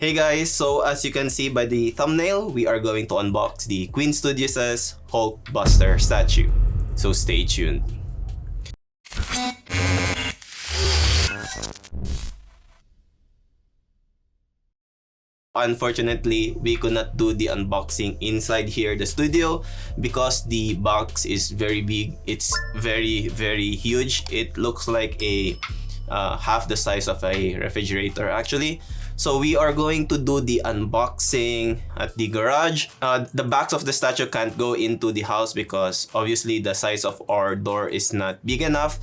Hey guys, so as you can see by the thumbnail, we are going to unbox the Queen Studios' HulkBuster statue. So stay tuned. Unfortunately, we could not do the unboxing inside here, the studio, because the box is very big. It's very huge. It looks like a half the size of a refrigerator actually. So we are going to do the unboxing at the garage. The backs of the statue can't go into the house because obviously the size of our door is not big enough.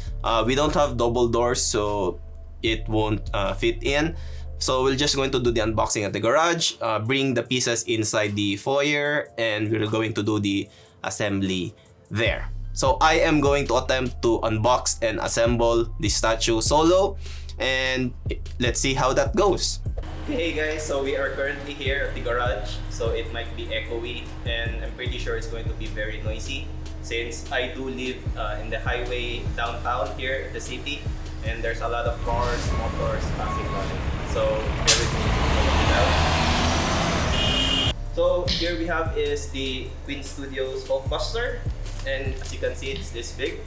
We don't have double doors, so it won't fit in. So we're just going to do the unboxing at the garage, bring the pieces inside the foyer, and we're going to do the assembly there. So I am going to attempt to unbox and assemble the statue solo, and let's see how that goes. Hey guys, so we are currently here at the garage, so it might be echoey, and I'm pretty sure it's going to be very noisy since I do live in the highway downtown here in the city, and there's a lot of cars, motors passing by. So bear with me. So here we have is the Queen Studios HulkBuster, and as you can see, it's this big.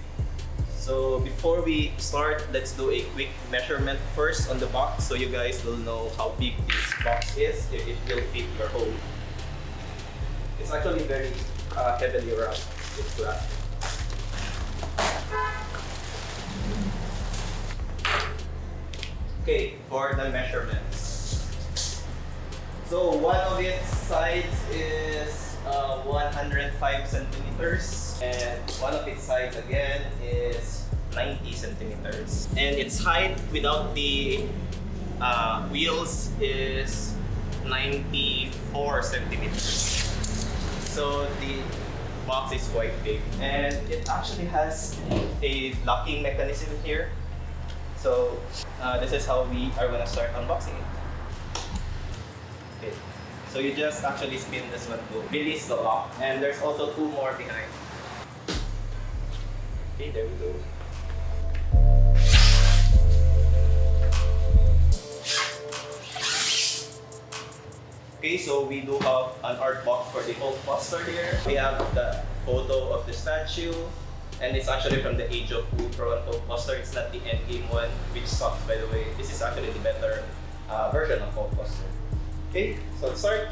So before we start, let's do a quick measurement first on the box so you guys will know how big this box is, if it will fit your home. It's actually very heavily wrapped with plastic. Okay, for the measurements. So one of its sides is 105 centimeters, and one of its sides again is 90 centimeters. And its height without the wheels is 94 centimeters. So the box is quite big, and it actually has a locking mechanism here. So this is how we are gonna start unboxing it. Okay, so you just actually spin this one to release the lock, and there's also two more behind. Okay, there we go. Okay, so we do have an art box for the HulkBuster here. We have the photo of the statue, and it's actually from the Age of Ultron HulkBuster. It's not the Endgame one, which sucks by the way. This is actually the better version of HulkBuster. Okay, so let's start.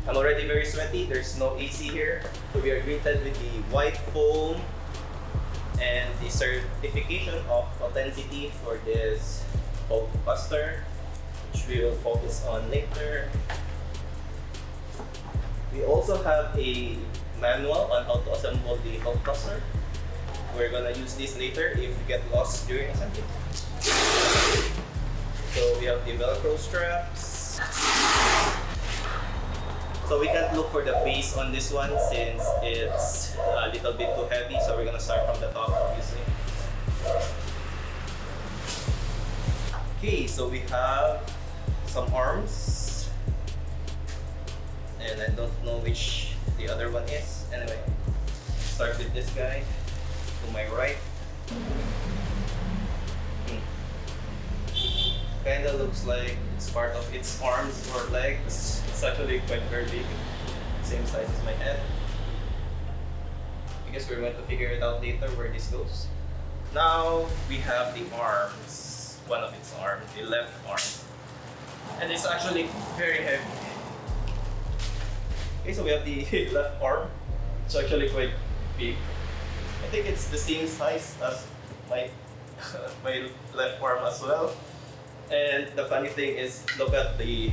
I'm already very sweaty. There's no AC here. So we are greeted with the white foam and the certification of authenticity for this HulkBuster, which we will focus on later. We also have a manual on how to assemble the HulkBuster. We're gonna use this later if we get lost during assembly. So we have the Velcro straps. So we can't look for the base on this one since it's a little bit too heavy. So we're gonna start from the top, obviously. Okay, so we have some arms, and I don't know which the other one is. Anyway, start with this guy to my right. Kinda looks like it's part of its arms or legs. It's actually quite very big, same size as my head. I guess we're going to figure it out later where this goes. Now we have the arms, one of its arms, the left arm. And it's actually very heavy. Okay, so we have the left arm. It's actually quite big. I think it's the same size as my my left arm as well. And the funny thing is, look at the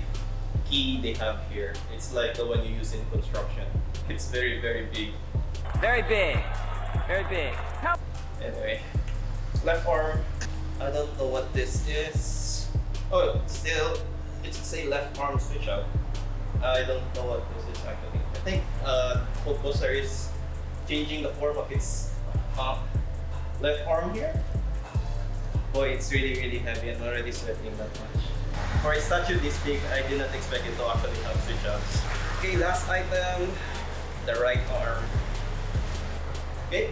key they have here. It's like the one you use in construction. It's very big. Very big. Very big. Help. Anyway, left arm. I don't know what this is. Oh, still, it should say left arm switch out. I don't know what this is actually. I think HulkBuster is changing the form of its left arm here. Boy, it's really heavy. I'm already sweating that much. For a statue this big, I did not expect it to actually have switch outs. Okay, last item, the right arm. Okay,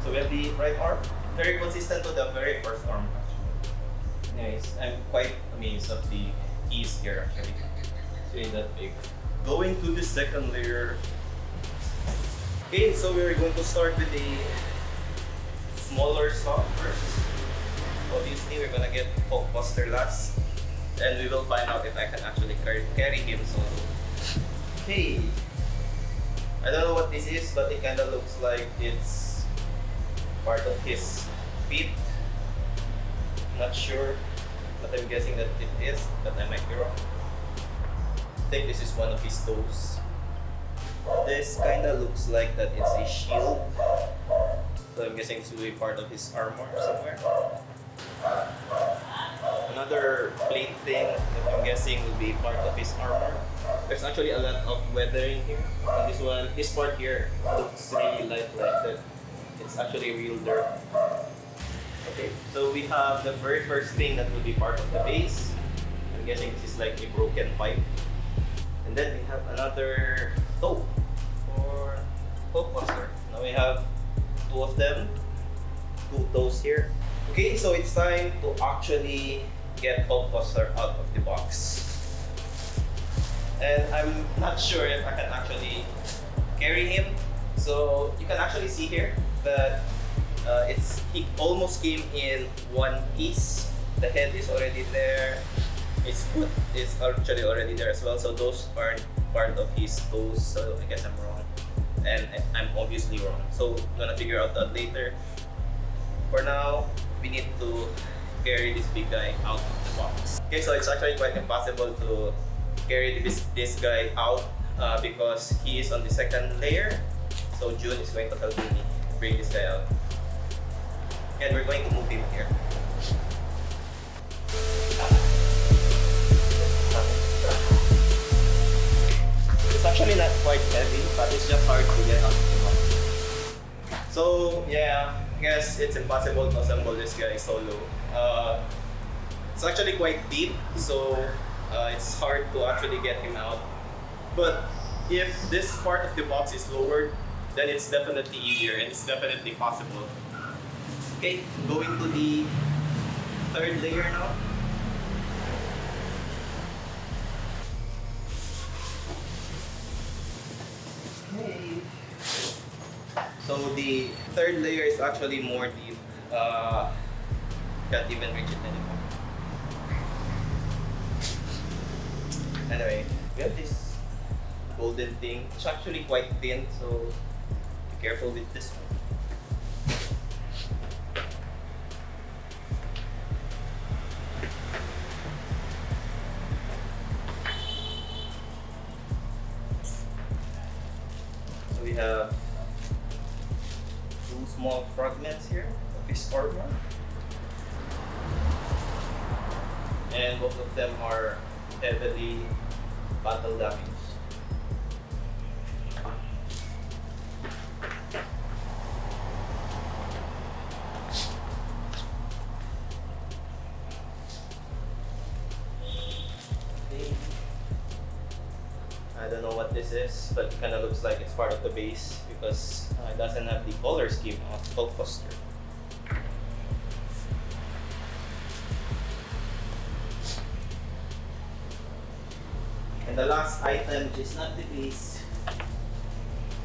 so we have the right arm. Very consistent to the very first arm actually. Anyways, I'm quite amazed of the keys here actually. It's really that big. Going to the second layer. Okay, so we're going to start with the smaller stuff first. Obviously, we're gonna get HulkBuster last, and we will find out if I can actually carry him solo. Okay, I don't know what this is, but it kind of looks like it's part of his feet. Not sure, but I'm guessing that it is, but I might be wrong. I think this is one of his toes. This kind of looks like that it's a shield. So I'm guessing this will be part of his armor somewhere. Another plain thing that I'm guessing will be part of his armor. There's actually a lot of weathering here. And this one, this part here looks really light like that. It's actually real dirt. Okay, so we have the very first thing that will be part of the base. I'm guessing this is like a broken pipe. And then we have another toe for HulkBuster. Now we have two of them, two toes here. Okay, so it's time to actually get HulkBuster out of the box. And I'm not sure if I can actually carry him. So you can actually see here that he almost came in one piece. The head is already there. His foot is actually already there as well. So those aren't part of his toes. So I guess I'm wrong. And I'm obviously wrong. So I'm gonna figure out that later. For now, we need to carry this big guy out of the box. Okay, so it's actually quite impossible to carry this guy out because he is on the second layer. So June is going to help me bring this guy out. And we're going to move him here. It's actually not quite heavy, but it's just hard to get out of the box. So yeah, I guess it's impossible to assemble this guy solo. It's actually quite deep, so it's hard to actually get him out. But if this part of the box is lowered, then it's definitely easier and it's definitely possible. Okay, going to the third layer now. Okay. So the third layer is actually more deep. Can't even reach it anymore. Anyway, we have this golden thing. It's actually quite thin, so be careful with this one. So we have two small fragments here of his armor. And both of them are heavily battle damaged. I don't know what this is, but it kind of looks like it's part of the base because it doesn't have the color scheme of HulkBuster. And the last item, which is not the base,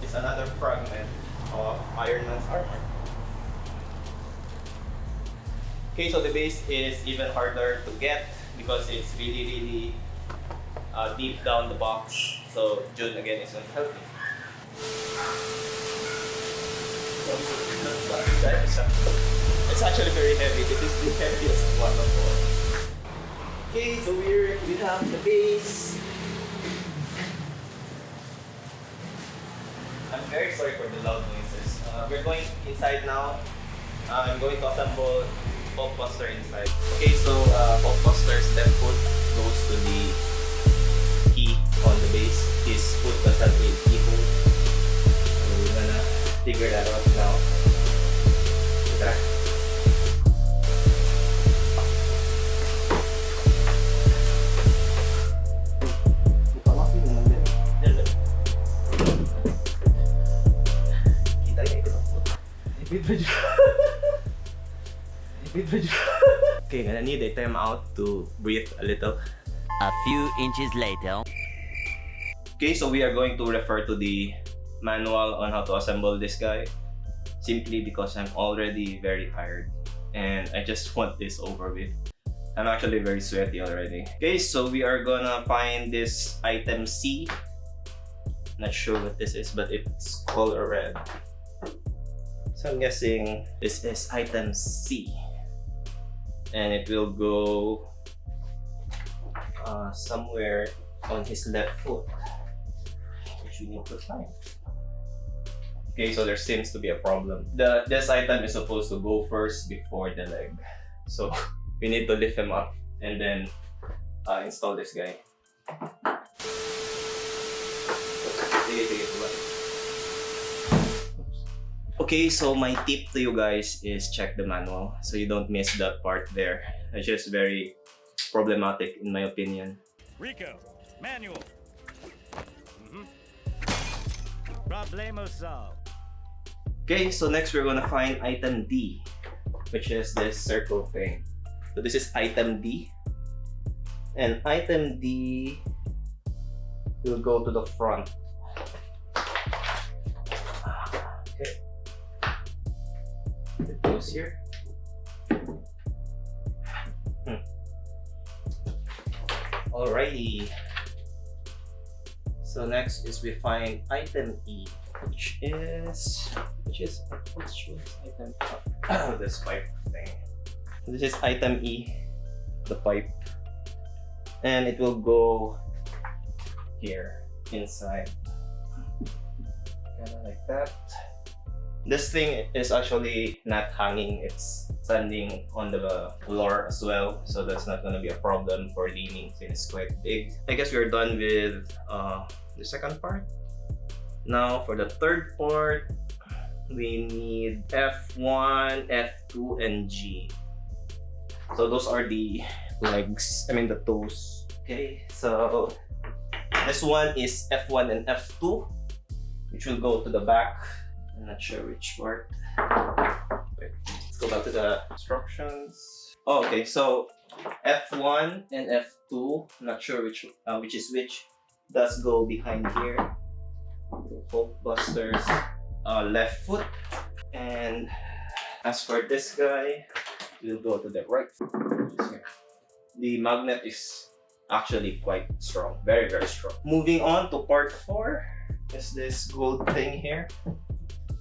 is another fragment of Iron Man's armor. Okay, so the base is even harder to get because it's really deep down the box. So June again is going to help me. It's actually very heavy. This is the heaviest one of all. Okay, so we have the base. I'm very sorry for the loud noises. We're going inside now. I'm going to assemble HulkBuster inside. Okay, so HulkBuster's left foot goes to the key on the base. His foot does have a keyhole. So we're gonna figure that out now. Tara. Okay, gonna need a time out to breathe a little. A few inches later. Okay, so we are going to refer to the manual on how to assemble this guy, simply because I'm already very tired and I just want this over with. I'm actually very sweaty already. Okay, so we are gonna find this item C. Not sure what this is, but it's color red. So I'm guessing this is item C. And it will go somewhere on his left foot, which we need to find. Okay, so there seems to be a problem. This item is supposed to go first before the leg. So we need to lift him up and then install this guy. Okay, so my tip to you guys is check the manual so you don't miss that part there. It's just very problematic in my opinion. Rico, manual. Problemo solved. Okay, so next we're gonna find item D, which is this circle thing. So this is item D. And item D will go to the front. Okay. It goes here. Alrighty. So next is we find item E, which is item this pipe thing. This is item E, the pipe, and it will go here inside, kind of like that. This thing is actually not hanging, it's standing on the floor as well, so that's not gonna be a problem for leaning since it's quite big. I guess we're done with the second part. Now for the third part, we need F1, F2, and G. So those are the legs, the toes. Okay, so this one is F1 and F2, which will go to the back. I'm not sure which part. Wait, let's go back to the instructions. Oh, okay, so F1 and F2, not sure which is which, does go behind here. HulkBuster's left foot. And as for this guy, we'll go to the right foot. The magnet is actually quite strong, very strong. Moving on to part 4 is this gold thing here.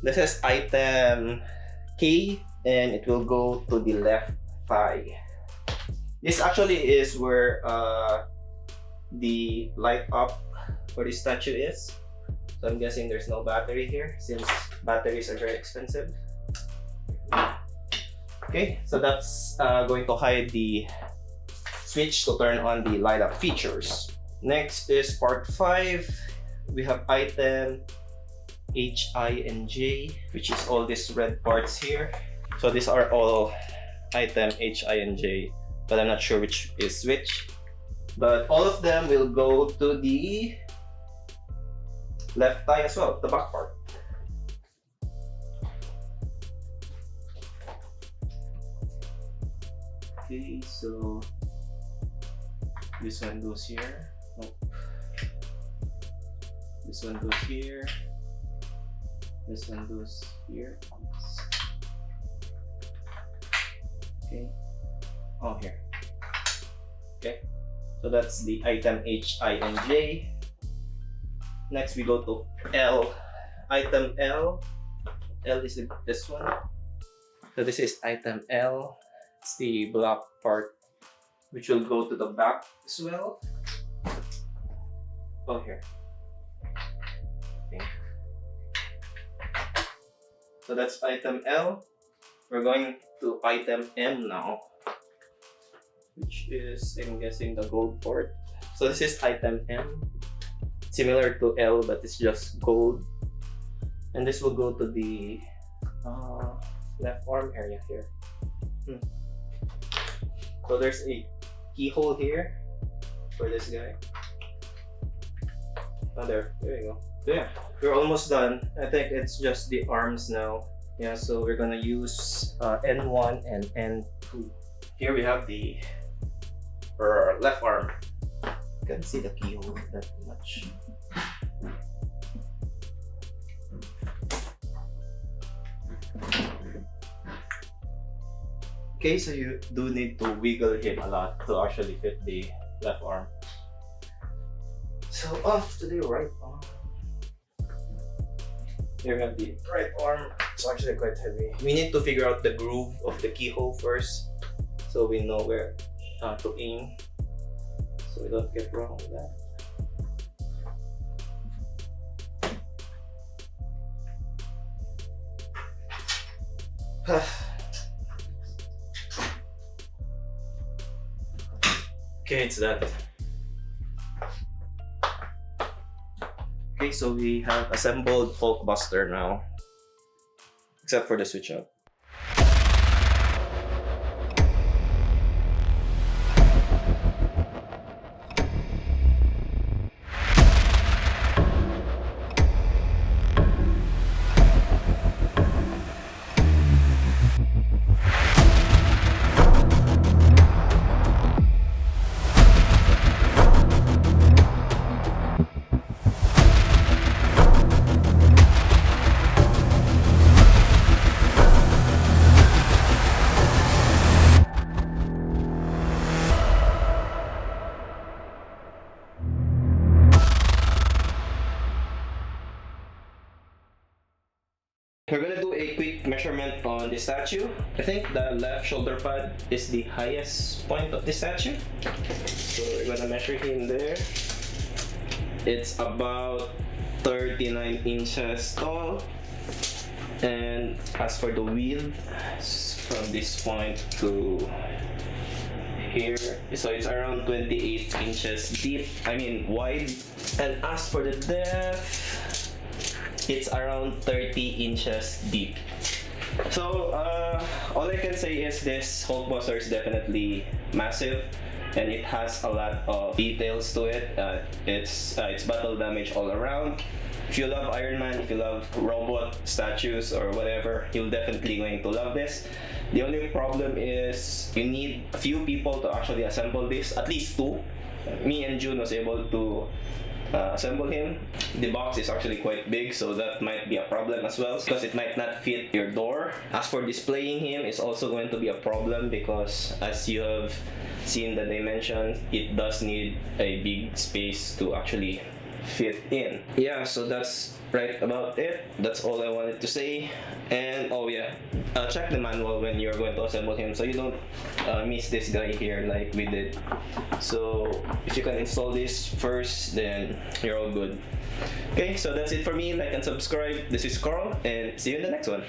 This is item K, and it will go to the left thigh. This actually is where the light up for the statue is. So I'm guessing there's no battery here since batteries are very expensive. Okay, so that's going to hide the switch to turn on the light up features. Next is part 5. We have item H, I, and J, which is all these red parts here. So these are all item H, I, and J, but I'm not sure which is which. But all of them will go to the left thigh as well, the back part. Okay, so this one goes here. Nope. This one goes here. This one goes here. Okay. Oh, here. Okay. So that's the item H, I, and J. Next we go to L. Item L. L is this one. So this is item L. It's the black part, which will go to the back as well. Oh, here. Okay. So that's item L. We're going to item M now, which is, I'm guessing, the gold part. So this is item M, similar to L, but it's just gold. And this will go to the left arm area here. So there's a keyhole here for this guy. Oh, there you go. Yeah, we're almost done. I think it's just the arms now. Yeah, so we're gonna use N1 and N2. Here we have the left arm. Can't see the keyhole that much. Okay, so you do need to wiggle him a lot to actually fit the left arm. So off to the right arm. Here we have the right arm. It's actually quite heavy. We need to figure out the groove of the keyhole first, so we know where to aim, so we don't get wrong with that. Okay, it's done. Okay, so we have assembled HulkBuster now, except for the switch out. We're gonna do a quick measurement on the statue. I think the left shoulder pad is the highest point of the statue. So we're gonna measure him there. It's about 39 inches tall. And as for the width, from this point to here, so it's around 28 inches deep, wide. And as for the depth, it's around 30 inches deep. So all I can say is this HulkBuster is definitely massive, and it has a lot of details to it. It's battle damage all around. If you love Iron Man, if you love robot statues or whatever, you're definitely going to love this. The only problem is you need a few people to actually assemble this, at least two. Me and June was able to assemble him. The box is actually quite big, so that might be a problem as well, because it might not fit your door. As for displaying him, it's also going to be a problem because, as you have seen the dimensions, it does need a big space to actually fit in. Yeah, so that's right about it. That's all I wanted to say. And oh yeah, check the manual when you're going to assemble him, so you don't miss this guy here like we did. So if you can install this first, then you're all good. Okay, so that's it for me. Like and subscribe. This is Carl, and see you in the next one.